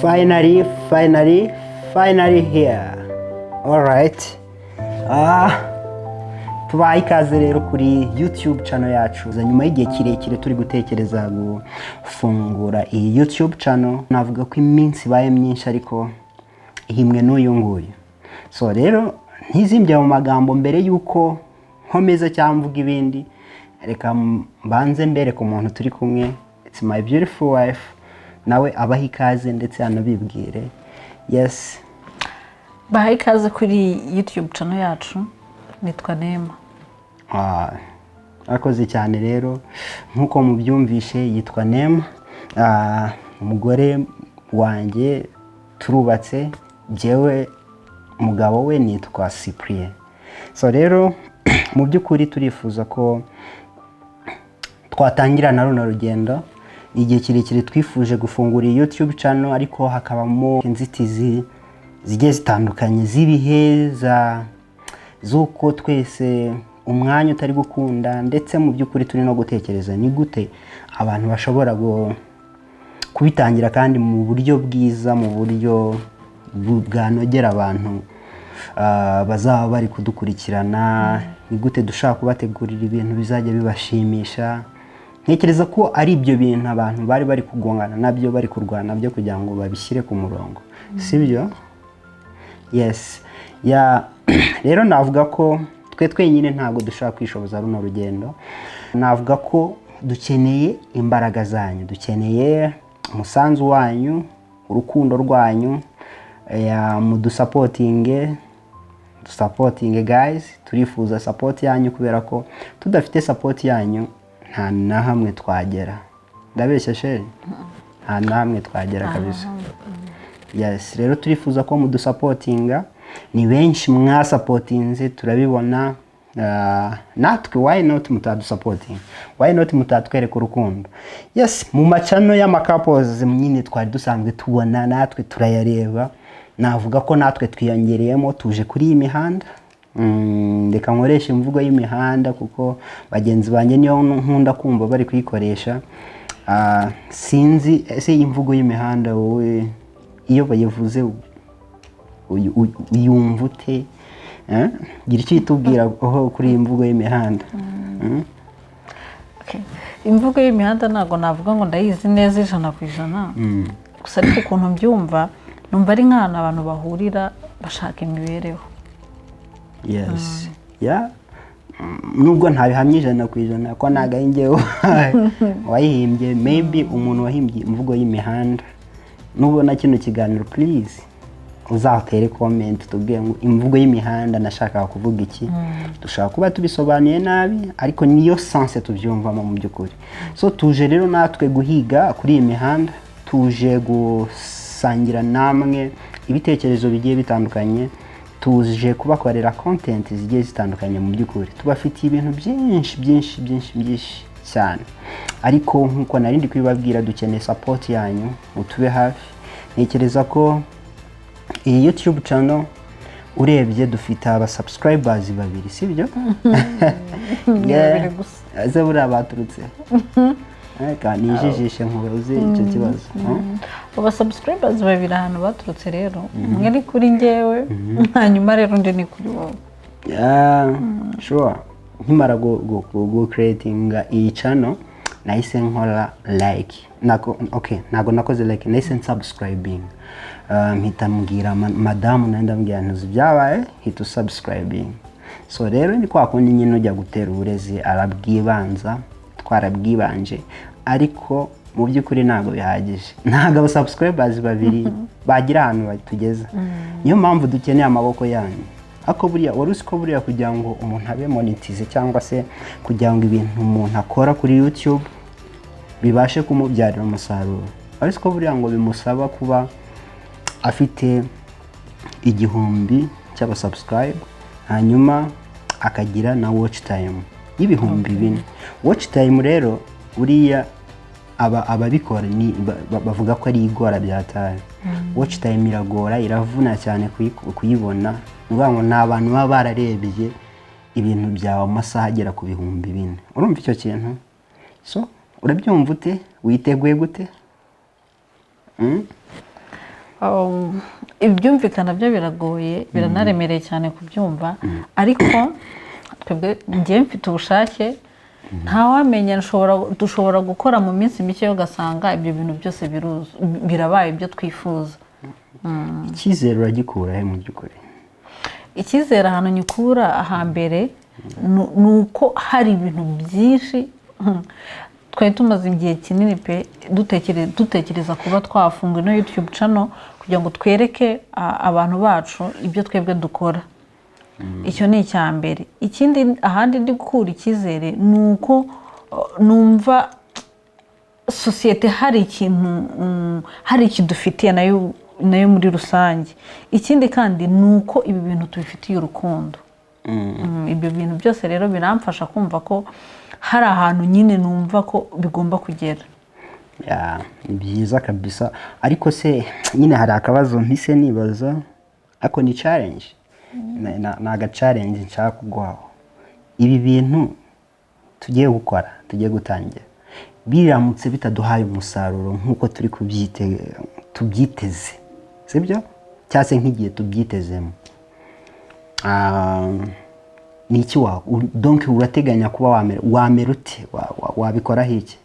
Finally here. Alright. Tubaye ikaze rero kuri YouTube channel yacu. Nyuma y'igihe kirekire turi gutekereza gufungura iyi YouTube channel, navuga ko iminsi baye myinshi ariko ihimwe n'uyu nguyu. So rero ntizimbye mu magambo mbere yuko nkomeza cyangwa mvuga ibindi, reka mbanze mbere ku muntu turi kumwe. It's my beautiful wife. Nawe abaha ikaze ndetse anabibwire. Yes. Baha ikaze kuri YouTube channel yacu. Nitwa Neema. Akoze cyane rero nkuko mubyumvishe yitwa Neema. Umugore wanjye turubatse, jewe umugabo we nitwa Cyprien. So rero mu by'ukuri turifuza ko twatangira na runo rugendo. Igihe kirekire twifuje gufungura YouTube channel ariko hakabamo inzitizi zigiye zitandukanye z'ibihe z'uko twese umwanya utari gukunda, ndetse mu by'ukuri turi no gutekereza ni gute abantu bashobora kubitangira kandi mu buryo bwiza, mu buryo bwanogera abantu bazaba bari kudukurikirana. Ni gute dushaka kubategurira ibintu bizajya bibashimisha. Ntekereza ko ari ibyo bintu abantu bari kugongana nabyo, bari kurwana nabyo kugira ngo babishyire ku murongo, sibyo? Yes. Rero navuga ko twe twenyine ntabwo dushaka kwishoboza runo rugendo. Navuga ko dukeneye imbaraga zanyu, dukeneye umusanzu wanyu, urukundo rwanyu, mudusapotinge guys. Turifuza support yanyu kubera ko tudafite support yanyu nta na hamwe twagera. Ndabeshya sheri? Nta na hamwe twagera kabisa. Yes, rero turifuza ko mudusapotinga. Ni benshi mwasapotinze turabibona. Natwe why not mutadusapoting? Why not mutatwereka urukundo? Yes, mu macano y'amakapozi nyine twari dusanzwe tubona, natwe turayareba. Navuga ko natwe twiyongereyemo, tuje kuri iyi mihanda. Reka nkoresha imvugo y'imihanda kuko bagenzi banjye niyo nkunda kumva bari kuyikoresha. Sinzi ese imvugo y'imihanda wowe iyo bayivuze uyumva ute? Gira icyo itubwira kuri iyi mvugo y'imihanda. Okay. Imvugo y'imihanda ntabwo navuga ngo ndayizi neza 100%. Gusa ariko ukuntu mbyumva numva ari nk'ahantu abantu bahurira bashaka imibereho. Yes. Nubwo ntabihamye 100% ko nagahingeho wayihimbye, maybe umuntu wahimbye imvugo y'imihanda. Nubona kino kiganiro please uzatere comment tubwiye ngo imvugo y'imihanda nashaka kuvuga iki. Dushaka kuba tubisobanuye nabi ariko niyo sense tubyumvamo mu by'ukuri. So tuje rero natwe guhiga kuri iyi mihanda, tuje gusangira namwe ibitekerezo bigiye bitandukanye, tuje kubakorera content zigiye zitandukanye. Mu by'ukuri tubafitiye ibintu byinshi cyane, ariko nkuko narindi kwibabwira dukeneye support yanyu, utube hafi. Ntekereza ko iyi YouTube channel urebye dufite aba subscribers 2, sibyo? Aze buri abaturutse kandi nijijishe nkubaze icyo kibazo. Aba subscribers 2 ahantu baturutse rero, umwe ni kuri njyewe, hanyuma rero undi ni kuri wowe. Sure. Nkimara go creating iyi channel nahise nkora like. Ntago nakoze like, nahise subscribing. Mpita mbwira madamu nenda mbwira ntuzi byabaye hita subscribing. So rero ni kwa kundi nyine ujya gutera uburezi arabwibanza, twarabwibanje, ariko mu by'ukuri ntago bihagije. Ntago subscribers 2 bagira ahantu batugeza. Niyo mpamvu dukeneye amaboko yanyu. Ako buriya waruzi ko buriya kugira ngo umuntu abe monetize cyangwa se kugira ngo ibintu umuntu akora kuri YouTube bibashe kumubyarira umusaruro, waruzi ko buriya ngo bimusaba kuba afite 1000 cy'aba subscribe, hanyuma akagira na watch time y'ibihumbi 4. Watch time rero buriya ababikora ni bavuga ko ari igora byataye. Watch time iragora, iravuna cyane kuyibona. Ngo n'abantu baba bararebye ibintu byawe amasaha agera ku 4,000. Urumva icyo kintu? So urabyumva ute? Witeguye gute? ibyumvikana byo biragoye biranaremereye cyane kubyumva ariko twebwe njye mfite ubushake ntawamenya dushobora gukora mu minsi mike ugasanga ibyo bintu byose birabaye ibyo twifuza. Icyizere uragikura he mu by'ukuri? Icyizere ahantu nyikura ahambere ni uko hari ibintu byinshi twari tumaze igihe kinini pe dutekereza kuba twafunga ino YouTube channel kugira ngo twereke abantu bacu ibyo twebwe dukora. Icyo ni icya mbere. Ikindi ahandi ndi gukura icyizere ni uko numva sosiyete hari ikidufitiye nayo muri rusange. Ikindi kandi ni uko ibi bintu tubifitiye urukundo. Ibyo bintu byose rero biramfasha kumva ko hari ahantu nyine numva ko bigomba kugera. Ni byiza kabisa ariko se nyine hari akabazo mpise nibaza ako ni challenge. Naga challenge nshaka kuguhaho. Ibi bintu tugiye gukora, tugiye gutangira, biramutse bitaduhaye umusaruro nkuko turi tubyiteze, sibyo? Cyase nk'igihe tubyitezemo, ni iki donc urateganya kuba wamera ute? Wabikora iki?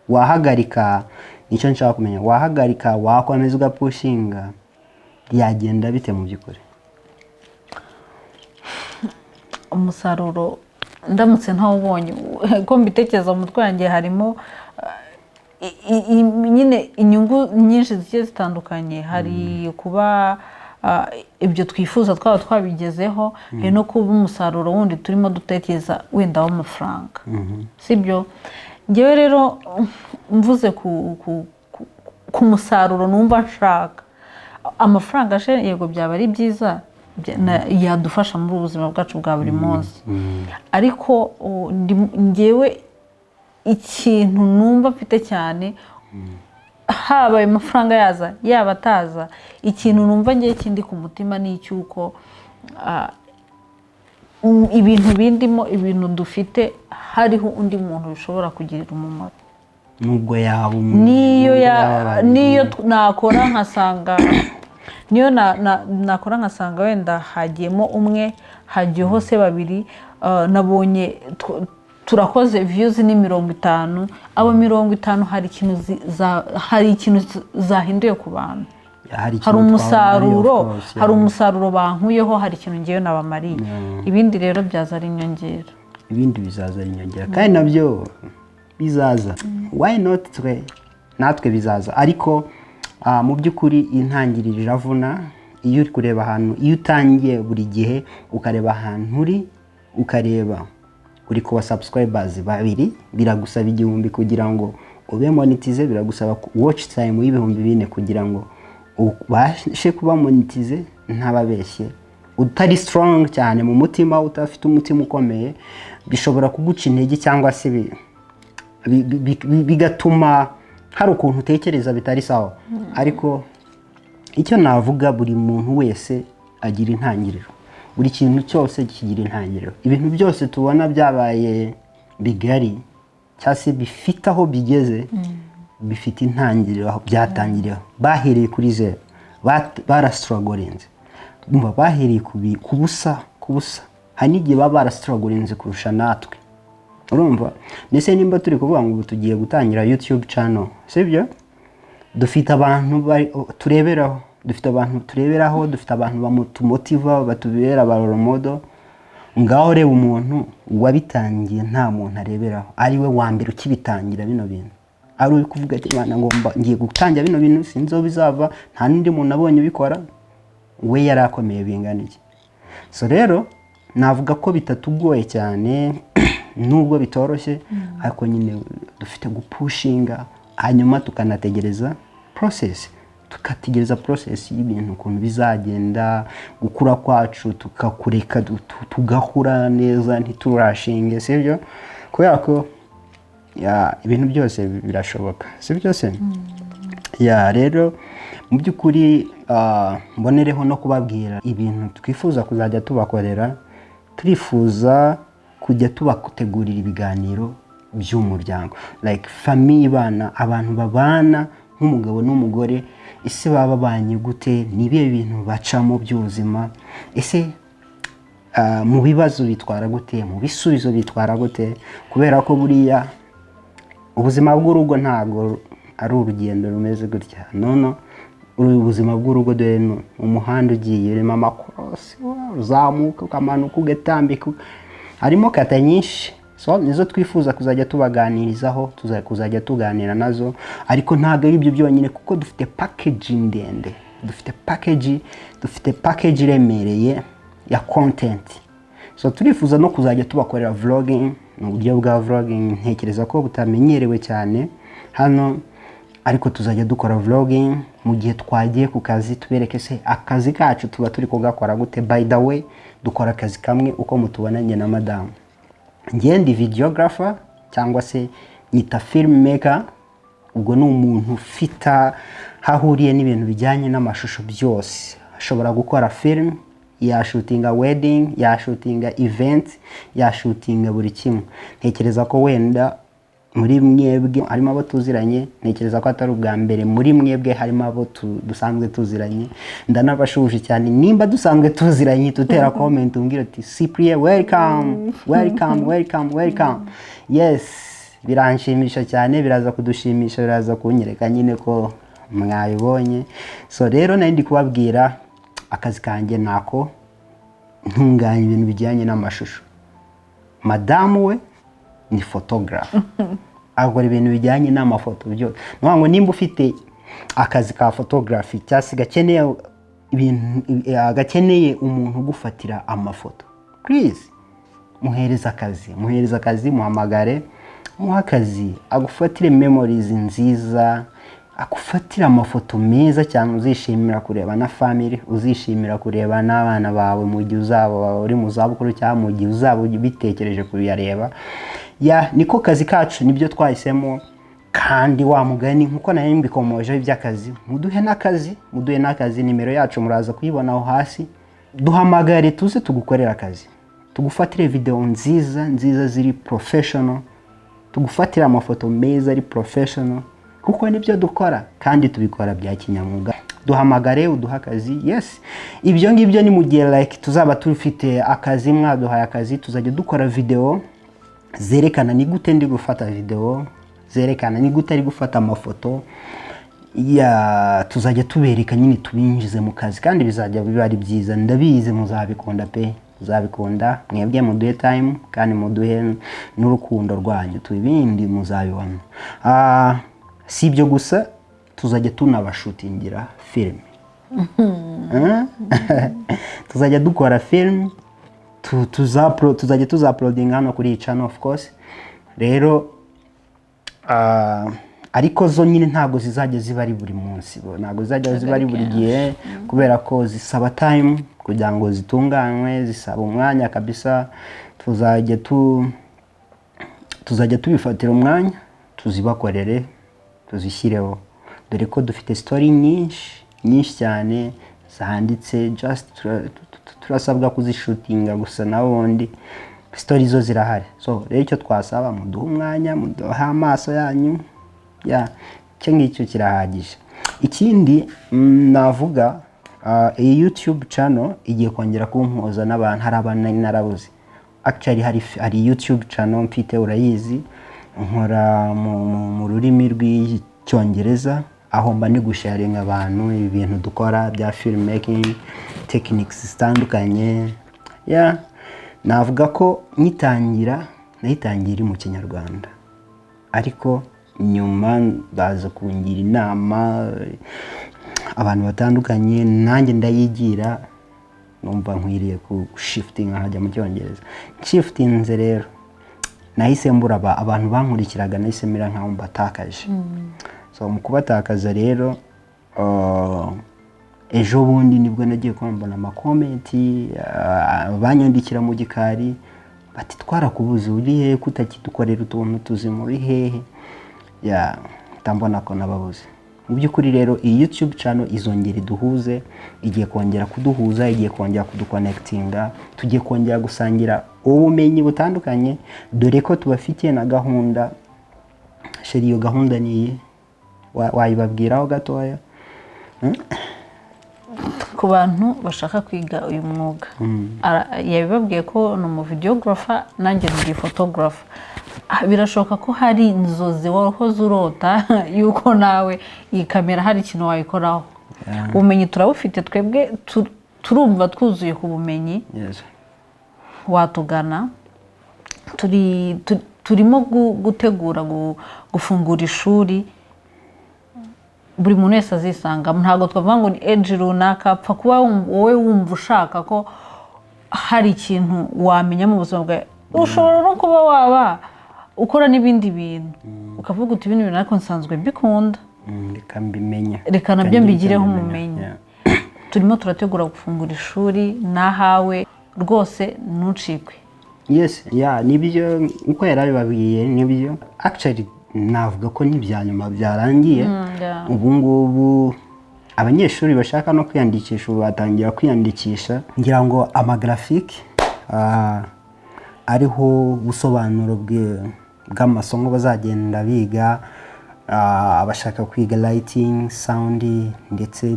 Wahagarika? Nicyo nshaka kumenya. Wahagarika? Wakomeza ugapushinga? Yagenda bite mu by'ukuri? Umusaruro ndamutse ntawubonye ko mbitekereza mu mutwe wanjye harimo nyine inyungu nyinshi zigiye zitandukanye. Hari kuba ibyo twifuza twaba twabigezeho, hari no kuba umusaruro wundi turimo dutekereza wenda w'amafaranga, sibyo? Ngewe rero mvuze ku musaruro numva nshaka, amafaranga yego byaba ari byiza, yadufasha muri ubuzima bwacu bwa buri munsi, ariko ngewe ikintu numva mfite cyane, haba ayo mafaranga yaza yaba ataza, ikintu numva ngiye kindi ku mutima ni icyuko ibintu bindimo, ibintu dufite, hariho undi muntu bishobora kugirira umumaro. Nubwo yaba niyo nakora nkasanga nakora nkasanga wenda hagiyemo umwe, hagiyeho se babiri, nabonye turakoze views ni 50, abo 50 hari ikintu zahinduye ku bantu. Hari umusaruro bankuyeho, hari ikintu ngiye nabamariye. Ibindi rero byaza ari inyongera. Ibindi bizaza ari inyongera kandi nabyo bizaza. Why not twe? Natwe bizaza ariko mu by'ukuri intangiriro iravuna. Iyo uri kureba ahantu, iyo utangiye buri gihe ukareba ahantu ukareba uri kuba subscribers babiri, biragusaba 1000 kugira ngo ube monetize, biragusaba watch time y'ibihumbi 4 kugira ngo ubashe kuba monetize. Ntababeshye, utari strong cyane mu mutima, utafite umutima ukomeye, bishobora kuguca intege cyangwa se bigatuma hari ukuntu utekereza bitari sawa. Ariko icyo navuga, buri muntu wese agira intangiriro. Buri kintu cyose kigira intangiriro. Ibintu byose tubona byabaye bigari cyase bifite aho bigeze, bifite intangiriro aho byatangiriye. Bahereye kuri zero, barastrugglinze, bahereye kubusa. Hari n'igihe baba barastrugglinze kurusha natwe. Urumva? Nese nimba turi kuvuga ngo tugiye gutangira YouTube channel, sibyo? Dufite abantu tureberaho, dufite abantu bamumotiva, batubera ba role model. Ngaho reba umuntu wabitangiye nta muntu areberaho, ari we wa mbere ukibitangira bino bintu. Ari uri kuvuga ati bana ngomba ngiye gutangira bino bintu, sinzo bizava, nta n'undi muntu abonye ubikora, we yarakomeye bingana iki. So rero navuga ko bitatugoye cyane nubwo bitoroshye, ariko nyine dufite gupushinga, hanyuma tukanategereza process, y'ibintu ukuntu bizagenda, gukura kwacu tukakureka tugakura neza, ntiturashinge, sibyo? Kubera ko ibintu byose birashoboka, sibyo se? Rero mu by'ukuri mbonereho no kubabwira ibintu twifuza kuzajya tubakorera. Turifuza kujya tubategurira ibiganiro by'umuryango, like family, bana, abantu babana nk'umugabo n'umugore ese baba babanye gute, ni ibihe bintu bacamo by'ubuzima, ese mu bibazo bitwara gute, mu bisubizo bitwara gute, kubera ko buriya ubuzima bw'urugo ntabwo ari urugendo rumeze gutya. Nono ubuzima bw'urugo dore umuhanda ugiye urimo amakorosi, uzamuka ukamanuka ugatambika, harimo kata nyinshi. So nizo twifuza kuzajya tubaganirizaho, kuzajya tuganira nazo, ariko ntabwo ari ibyo byonyine kuko dufite package ndende, dufite package iremereye ya content. So turifuza no kuzajya tubakorera vlogging, mu buryo bwa vlogging ntekereza ko butamenyerewe cyane hano, ariko tuzajya dukora vlogging mu gihe twagiye ku kazi, tubereke se akazi kacu tuba turi kugakora gute. By the way, dukora akazi kamwe uko mutubona njye na madamu. Njye ndi videographer cyangwa se nyita filmmaker, ubwo ni umuntu ufite hahuriye n'ibintu bijyanye n'amashusho byose. Ashobora gukora film, yashutinga wedding, yashutinga event, yashutinga buri kimwe. Ntekereza ko wenda muri mwebwe harimo abo tuziranye, ntekereza ko atari ubwa mbere muri mwebwe harimo abo dusanzwe tuziranye. Ndanabashuje cyane nimba dusanzwe tuziranye, tutera comment umbwira ati Cyprien welcome. Yes, biranshimisha cyane, biraza kudushimisha, biraza kunyereka nyine ko mwabibonye. So rero nari ndi kubabwira akazi kanjye nako ntunganya ibintu bijyanye n'amashusho. Madamu we ni photographer, akora ibintu bijyanye n'amafoto byose. Ngo nimba ufite akazi ka photography cyasi gakeneye umuntu gufatira amafoto, please muhereza akazi, muhamagare, muha akazi agufatire memories nziza, akufatira amafoto meza cyane uzishimira kureba na family, uzishimira kureba n'abana bawe mu gihe uzaba uri mu zabukuru cyangwa mu gihe uzaba bitekereje kubiyareba. Niko kazi kacu, nibyo twahisemo. Kandi wa mugani nkuko nayo mbikomoje iby'akazi, muduhe n'akazi, nimero yacu muraza kuyibona aho hasi. Duhamagare tuze tugukorera akazi, tugufatire video nziza ziri professional, tugufatira amafoto meza ari professional, kuko nibyo dukora kandi tubikora bya kinyamwuga. Duhamagare uduha akazi. Yes, ibyo ngibyo ni mu gihe like tuzaba tufite akazi, mwaduhaye akazi, tuzajya dukora video zerekana ni gute ndi gufata video, zerekana ni gute ari gufata amafoto. Tuzajya tubereka nyine tubinjize mu kazi, kandi bizajya biba ari byiza. Ndabizi muzabikunda muzabikunda, mwebwe muduhe time kandi muduhe n'urukundo rwanyu, tubindi muzabibona. Si ibyo gusa, tuzajya tunabashutingira film. Tuzajya dukora film, tuzajya tuzauploading hano kuri channel of course. Rero ariko zo nyine ntago zizajya ziba ari buri munsi, ntago zizajya ziba ari buri gihe, kubera ko zisaba time kugira ngo zitunganywe, zisaba umwanya kabisa. Tuzajya tubifatira umwanya, tuzibakorere, tuzishyireho, dore ko dufite story nyinshi cyane zanditse. Just turasabwa kuzishutinga gusa, na wundi story zo zirahari. So rero icyo twasaba, muduhe umwanya, muduhe amaso yanyu, icyo ngicyo kirahagije. Ikindi navuga, iyi YouTube channel igiye kongera kumpuza n'abantu, hari abantu narabuze. Actually hari YouTube channel mfite, urayizi, nkora mu rurimi rw'icyongereza, aho mba ndi gusharinga abantu ibintu dukora bya filmmaking techniques zitandukanye. Navuga ko nayitangira mu Kinyarwanda, ariko nyuma baza kungira inama abantu batandukanye, nanjye ndayigira, numva nkwiriye ku shifting nkajya mu Cyongereza. Shiftinze rero nahise mbura abantu bankurikiraga, nahise mira nkaho mbatakaje. So mu kubatakaza rero, ejo bundi nibwo nagiye kwambona amakomenti, banyandikira mu gikari bati twarakubuze, uri hehe kutakidukorera utuntu tuzima, uri hehe? Tambona ko nababuze. Mu by'ukuri rero iyi YouTube channel izongera iduhuze, igiye kongera kuduhuza, igiye kongera kuduconnectinga, tugiye kongera gusangira ubumenyi butandukanye, dore ko tubafitiye na gahunda. Sheri, iyo gahunda ni wayibabwiraho gatoya? Ku bantu bashaka kwiga uyu mwuga yabibabwiye ko ni umuvideographer nanjye ndi photographer. Birashoboka ko hari inzozi wahoze urota yuko nawe iyi kamera hari ikintu wayikoraho. Ubumenyi turabufite twebwe, turumva twuzuye ku bumenyi. Watugana, turimo gutegura gufungura ishuri buri muntu wese azisangamo. Ntabwo twavuga ngo ni age runaka, apfa kuba wowe wumva ushaka ko hari ikintu wamenya mu buzima bwawe. Ushobora no kuba waba ukora n'ibindi bintu ukavuga uti ibintu ariko nsanzwe mbikunda, reka mbimenya, reka nabyo mbigireho umumenyi. Turimo turategura gufungura ishuri nahawe rwose ntucikwe. Nibyo uko yarabibabwiye, nibyo actually navuga ko n'ibyanyuma byarangiye. Ubu ngubu abanyeshuri bashaka no kwiyandikisha batangira kwiyandikisha. Ngira ngo amagraphique ariho busobanuro bw'amasomo bazagenda biga. Abashaka kwiga lighting, sound ndetse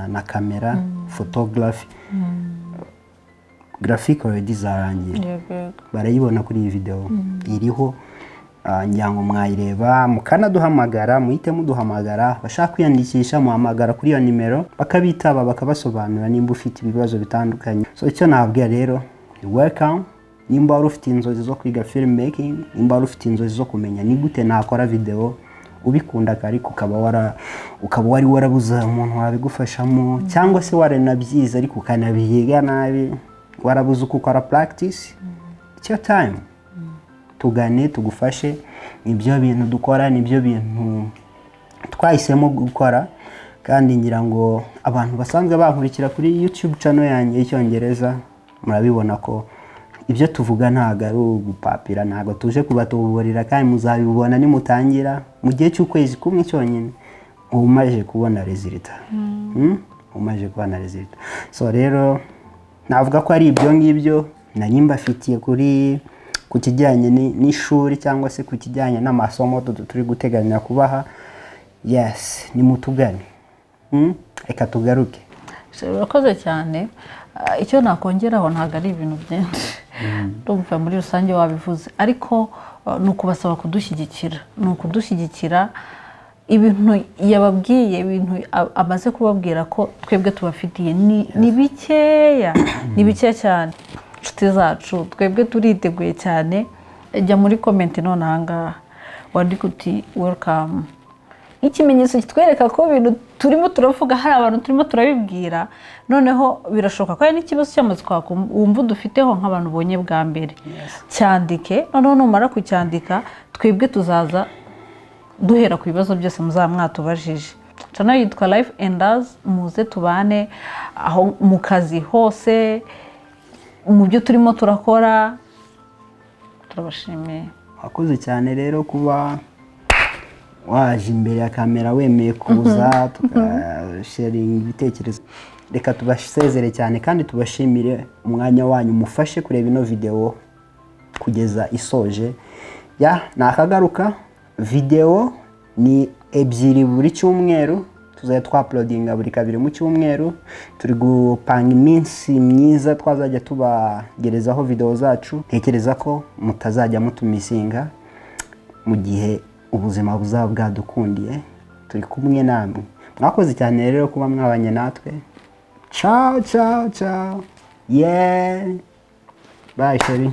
na kamera, photography. Graphic already zarangiye, barayibona kuri iyi video iriho. Ngira ngo mwayireba mukanaduhamagara, muhite muduhamagara. Bashaka kwiyandikisha muhamagara kuri iyo nimero bakabitaba bakabasobanura nimba ufite ibibazo bitandukanye. So icyo nababwira rero, welcome. Nimba wari ufite inzozi zo kwiga filmmaking, nimba wari ufite inzozi zo kumenya ni gute nakora video, ubikunda ariko ukaba wari warabuze umuntu wabigufashamo, cyangwa se waranabyize ariko ukanabihiga nabi, warabuze uko ukora practice, it's your time. Tugane tugufashe. Nibyo bintu dukora, nibyo bintu twahisemo gukora. Kandi ngira ngo abantu basanzwe bankurikira kuri YouTube channel yanjye y'Icyongereza murabibona ko ibyo tuvuga ntago ari ugupapira, ntago tuje kubatuburira, kandi muzabibona nimutangira mu gihe cy'ukwezi kumwe cyonyine umaje kubona result. Umaje kubona result. So rero navuga ko ari ibyo ngibyo nari mbafitiye ku kijyanye n'ishuri cyangwa se ku kijyanye n'amasomo turi guteganya kubaha. Ni mutugane. Eka tugaruke. Urakoze cyane. Icyo nakongeraho ntago ari ibintu byinshi. Ndumva muri rusange wabivuze, ariko nukubasaba kudushyigikira. Nukudushyigikira ibintu yababwiye, ibintu amaze kubabwira ko twebwe tubafitiye ni bikeya, ni bike cyane. Inshuti zacu twebwe turiteguye cyane. Jya muri comment none ahangaha wandika uti welcome, ikimenyetso kitwereka ko ibintu turimo turavuga hari abantu turimo turabibwira. Noneho birashoboka ko hari n'ikibazo cy'amatsiko wumva dufiteho nk'abantu ubonye bwa mbere. Cyandike, noneho numara kucyandika twebwe tuzaza duhera ku bibazo byose muzaba mwatubajije. Channel yitwa Life and Us, muze tubane aho mu kazi hose, mu byo turimo turakora. Turabashimiye. Wakoze cyane rero kuba waje imbere ya kamera wemeye kuza tukasharing ibitekerezo. Reka tubasezere cyane kandi tubashimire umwanya wanyu mufashe kureba ino video kugeza isoje. Nakagaruka video ni ebyiri buri cyumweru, tuzajya twaploadinga buri kabiri mu cyumweru. Turi gupanga iminsi myiza twazajya tubagerezaho video zacu. Ntekereza ko mutazajya mutumisinga mu gihe ubuzima buzaba bwadukundiye. Turi kumwe namwe. Mwakoze cyane rero kuba mwabanye natwe. Ciao ciao ciao. Bye Sheri.